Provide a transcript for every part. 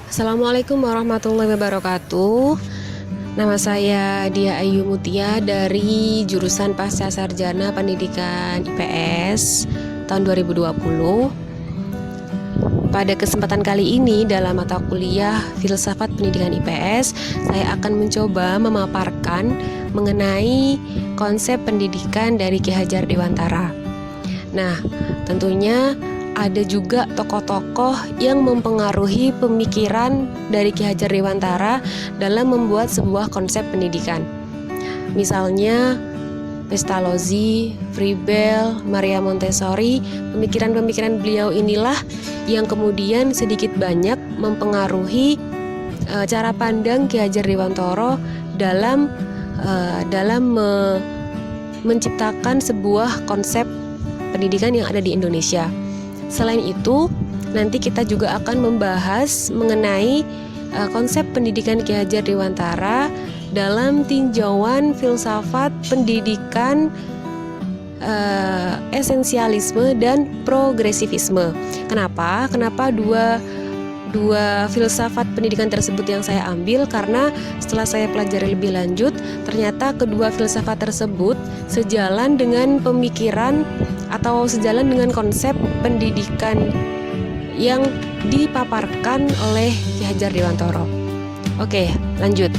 Assalamualaikum warahmatullahi wabarakatuh. Nama saya Dia Ayu Mutia dari jurusan Pasca Sarjana Pendidikan IPS tahun 2020. Pada kesempatan kali ini dalam mata kuliah Filsafat Pendidikan IPS, saya akan mencoba memaparkan mengenai konsep pendidikan dari Ki Hajar Dewantara. Nah, tentunya ada juga tokoh-tokoh yang mempengaruhi pemikiran dari Ki Hajar Dewantara dalam membuat sebuah konsep pendidikan. Misalnya Pestalozzi, Froebel, Maria Montessori. Pemikiran-pemikiran beliau inilah yang kemudian sedikit banyak mempengaruhi cara pandang Ki Hajar Dewantara dalam menciptakan sebuah konsep pendidikan yang ada di Indonesia. Selain itu, nanti kita juga akan membahas mengenai konsep pendidikan Ki Hajar Dewantara dalam tinjauan filsafat pendidikan esensialisme dan progresivisme. Kenapa dua filsafat pendidikan tersebut yang saya ambil? Karena setelah saya pelajari lebih lanjut, ternyata kedua filsafat tersebut sejalan dengan pemikiran atau sejalan dengan konsep pendidikan yang dipaparkan oleh Ki Hajar Dewantara. Oke, lanjut.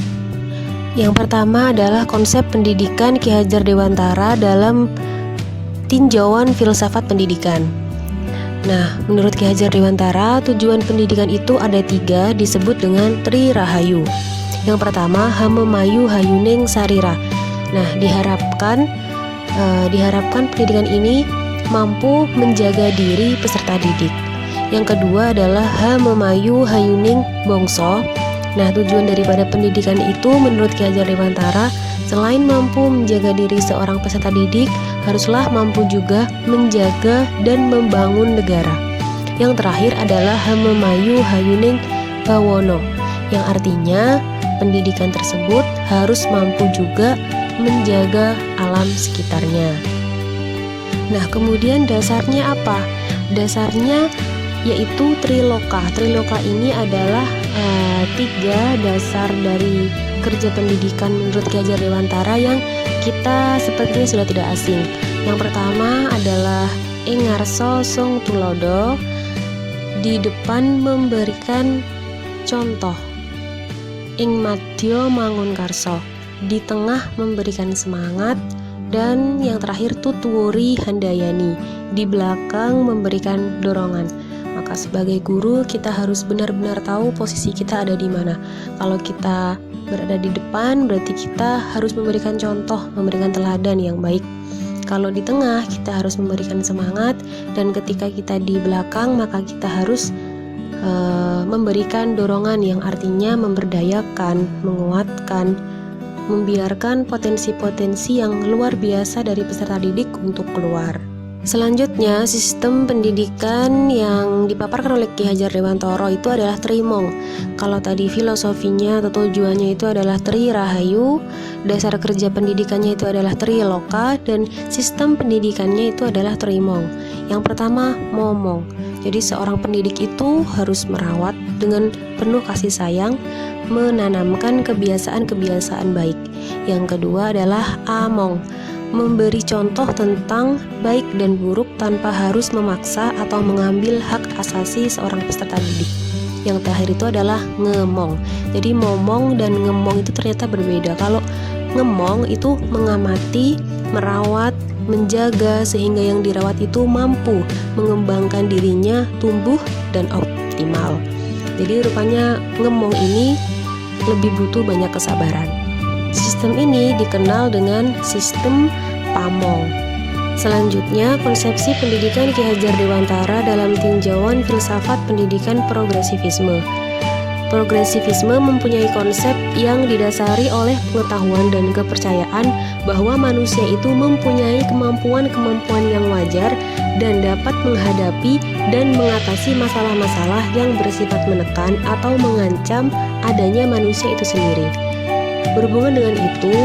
Yang pertama adalah konsep pendidikan Ki Hajar Dewantara dalam tinjauan filsafat pendidikan. Nah, menurut Ki Hajar Dewantara, tujuan pendidikan itu ada 3, disebut dengan Tri Rahayu. Yang pertama, Hamemayu Hayuning Sarira. Nah, diharapkan pendidikan ini mampu menjaga diri peserta didik. Yang kedua adalah Hamemayu Hayuning Bongso. Nah, tujuan daripada pendidikan itu menurut Ki Hajar Dewantara, selain mampu menjaga diri seorang peserta didik, haruslah mampu juga menjaga dan membangun negara. Yang terakhir adalah Hamemayu Hayuning Bawono, yang artinya pendidikan tersebut harus mampu juga menjaga alam sekitarnya. Nah, kemudian dasarnya apa? Dasarnya yaitu Triloka. Triloka ini adalah 3 dasar dari kerja pendidikan menurut Ki Hajar Dewantara yang kita sepertinya sudah tidak asing. Yang pertama adalah Ing ngarsa sung tulodo, di depan memberikan contoh. Ing madya mangun karso, di tengah memberikan semangat. Dan yang terakhir tutuwuri handayani, di belakang memberikan dorongan. Maka sebagai guru kita harus benar-benar tahu posisi kita ada di mana. Kalau kita berada di depan, berarti kita harus memberikan contoh, memberikan teladan yang baik. Kalau di tengah, kita harus memberikan semangat. Dan ketika kita di belakang, maka kita harus memberikan dorongan yang artinya memberdayakan, menguatkan, membiarkan potensi-potensi yang luar biasa dari peserta didik untuk keluar. Selanjutnya, sistem pendidikan yang dipaparkan oleh Ki Hajar Dewantara itu adalah Trimong. Kalau tadi filosofinya atau tujuannya itu adalah Tri Rahayu, dasar kerja pendidikannya itu adalah Triloka, dan sistem pendidikannya itu adalah Trimong. Yang pertama, momong. Jadi seorang pendidik itu harus merawat dengan penuh kasih sayang, menanamkan kebiasaan-kebiasaan baik. Yang kedua adalah among, memberi contoh tentang baik dan buruk tanpa harus memaksa atau mengambil hak asasi seorang peserta didik. Yang terakhir itu adalah ngemong. Jadi momong dan ngemong itu ternyata berbeda. Kalau ngemong itu mengamati, merawat, menjaga sehingga yang dirawat itu mampu mengembangkan dirinya, tumbuh dan optimal. Jadi rupanya ngemong ini lebih butuh banyak kesabaran. Sistem ini dikenal dengan sistem Pamong. Selanjutnya, konsepsi pendidikan Ki Hajar Dewantara dalam tinjauan filsafat pendidikan progresivisme. Progresivisme mempunyai konsep yang didasari oleh pengetahuan dan kepercayaan bahwa manusia itu mempunyai kemampuan-kemampuan yang wajar dan dapat menghadapi dan mengatasi masalah-masalah yang bersifat menekan atau mengancam adanya manusia itu sendiri. Berhubungan dengan itu,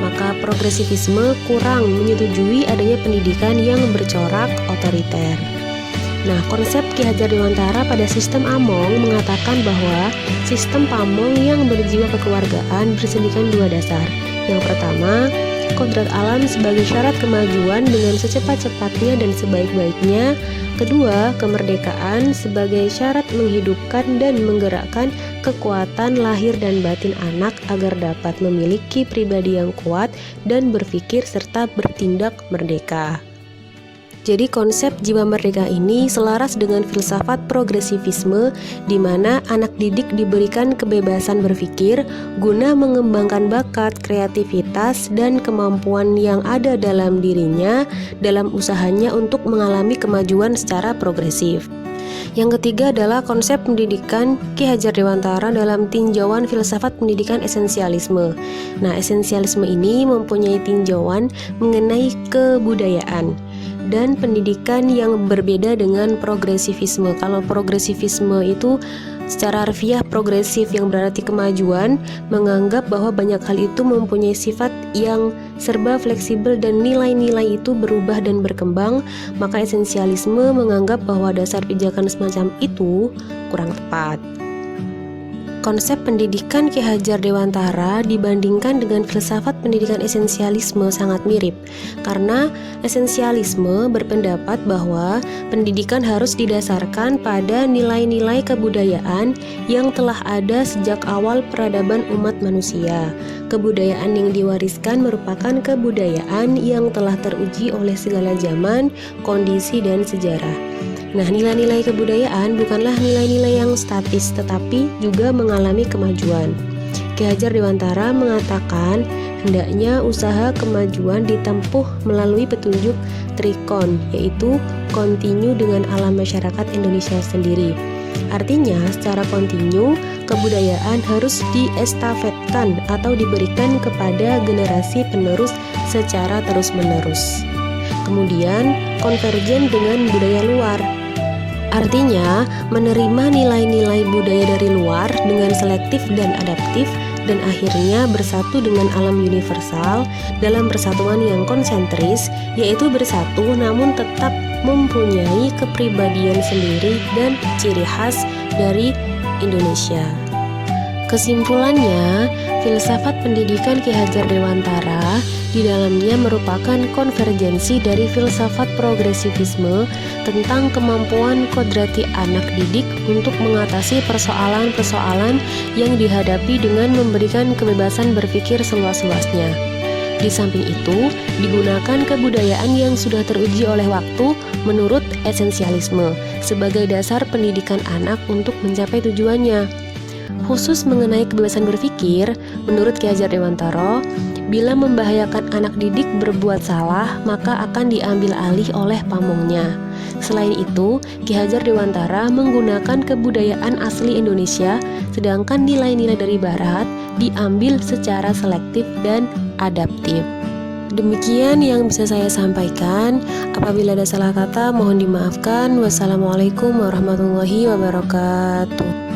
maka progresivisme kurang menyetujui adanya pendidikan yang bercorak otoriter. Nah, konsep Ki Hajar Dewantara pada sistem Among mengatakan bahwa sistem Pamong yang berjiwa kekeluargaan bersediakan dua dasar. Yang pertama, kodrat alam sebagai syarat kemajuan dengan secepat-cepatnya dan sebaik-baiknya. Kedua, kemerdekaan sebagai syarat menghidupkan dan menggerakkan kekuatan lahir dan batin anak agar dapat memiliki pribadi yang kuat dan berpikir serta bertindak merdeka. Jadi konsep jiwa merdeka ini selaras dengan filsafat progresivisme di mana anak didik diberikan kebebasan berpikir guna mengembangkan bakat, kreativitas, dan kemampuan yang ada dalam dirinya dalam usahanya untuk mengalami kemajuan secara progresif. Yang ketiga adalah konsep pendidikan Ki Hajar Dewantara dalam tinjauan filsafat pendidikan esensialisme. Nah, esensialisme ini mempunyai tinjauan mengenai kebudayaan dan pendidikan yang berbeda dengan progresivisme. Kalau progresivisme itu secara harfiah progresif yang berarti kemajuan, menganggap bahwa banyak hal itu mempunyai sifat yang serba fleksibel dan nilai-nilai itu berubah dan berkembang, maka esensialisme menganggap bahwa dasar pijakan semacam itu kurang tepat. Konsep pendidikan Ki Hajar Dewantara dibandingkan dengan filsafat pendidikan esensialisme sangat mirip, karena esensialisme berpendapat bahwa pendidikan harus didasarkan pada nilai-nilai kebudayaan yang telah ada sejak awal peradaban umat manusia. Kebudayaan yang diwariskan merupakan kebudayaan yang telah teruji oleh segala zaman, kondisi, dan sejarah. Nah, nilai-nilai kebudayaan bukanlah nilai-nilai yang statis, tetapi juga mengalami kemajuan. Ki Hajar Dewantara mengatakan hendaknya usaha kemajuan ditempuh melalui petunjuk trikon, yaitu kontinu dengan alam masyarakat Indonesia sendiri. Artinya, secara kontinu, kebudayaan harus diestafetkan atau diberikan kepada generasi penerus secara terus-menerus. Kemudian, konvergen dengan budaya luar. Artinya, menerima nilai-nilai budaya dari luar dengan selektif dan adaptif dan akhirnya bersatu dengan alam universal dalam persatuan yang konsentris, yaitu bersatu namun tetap mempunyai kepribadian sendiri dan ciri khas dari Indonesia. Kesimpulannya, filsafat pendidikan Ki Hajar Dewantara di dalamnya merupakan konvergensi dari filsafat progresivisme tentang kemampuan kodrati anak didik untuk mengatasi persoalan-persoalan yang dihadapi dengan memberikan kebebasan berpikir seluas-luasnya. Di samping itu, digunakan kebudayaan yang sudah teruji oleh waktu menurut esensialisme sebagai dasar pendidikan anak untuk mencapai tujuannya. Khusus mengenai kebebasan berpikir, menurut Ki Hajar Dewantara, bila membahayakan anak didik berbuat salah, maka akan diambil alih oleh pamongnya. Selain itu, Ki Hajar Dewantara menggunakan kebudayaan asli Indonesia, sedangkan nilai-nilai dari Barat diambil secara selektif dan adaptif. Demikian yang bisa saya sampaikan. Apabila ada salah kata, mohon dimaafkan. Wassalamualaikum warahmatullahi wabarakatuh.